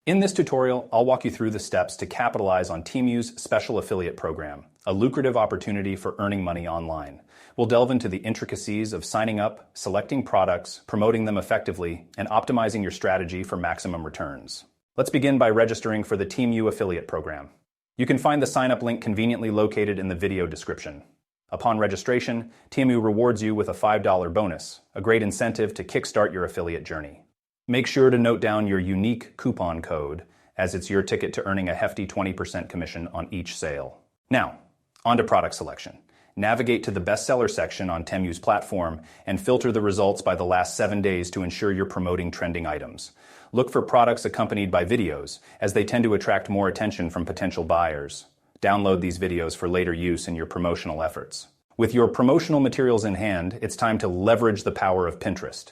In this tutorial, I'll walk you through the steps to capitalize on TEMU's special affiliate program, a lucrative opportunity for earning money online. We'll delve into the intricacies of signing up, selecting products, promoting them effectively, and optimizing your strategy for maximum returns. Let's begin by registering for the TEMU affiliate program. You can find the sign-up link conveniently located in the video description. Upon registration, TEMU rewards you with a $5 bonus, a great incentive to kickstart your affiliate journey. Make sure to note down your unique coupon code, as it's your ticket to earning a hefty 20% commission on each sale. Now, on to product selection. Navigate to the bestseller section on TEMU's platform and filter the results by the last 7 days to ensure you're promoting trending items. Look for products accompanied by videos, as they tend to attract more attention from potential buyers. Download these videos for later use in your promotional efforts. With your promotional materials in hand, it's time to leverage the power of Pinterest.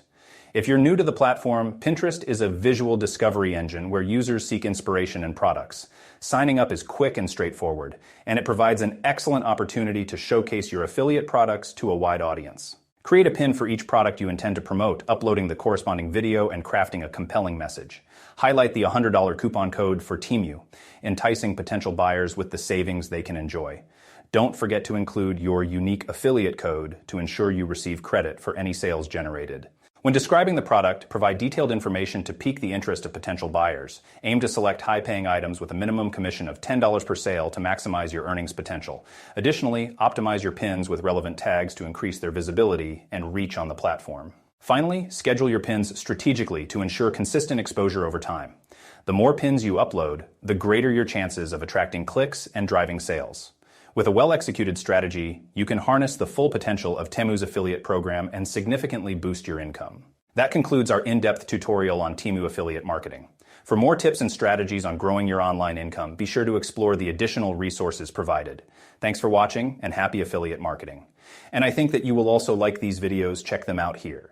If you're new to the platform, Pinterest is a visual discovery engine where users seek inspiration in products. Signing up is quick and straightforward, and it provides an excellent opportunity to showcase your affiliate products to a wide audience. Create a pin for each product you intend to promote, uploading the corresponding video and crafting a compelling message. Highlight the $100 coupon code for TEMU, enticing potential buyers with the savings they can enjoy. Don't forget to include your unique affiliate code to ensure you receive credit for any sales generated. When describing the product, provide detailed information to pique the interest of potential buyers. Aim to select high-paying items with a minimum commission of $10 per sale to maximize your earnings potential. Additionally, optimize your pins with relevant tags to increase their visibility and reach on the platform. Finally, schedule your pins strategically to ensure consistent exposure over time. The more pins you upload, the greater your chances of attracting clicks and driving sales. With a well-executed strategy, you can harness the full potential of TEMU's affiliate program and significantly boost your income. That concludes our in-depth tutorial on TEMU affiliate marketing. For more tips and strategies on growing your online income, be sure to explore the additional resources provided. Thanks for watching and happy affiliate marketing. And I think that you will also like these videos. Check them out here.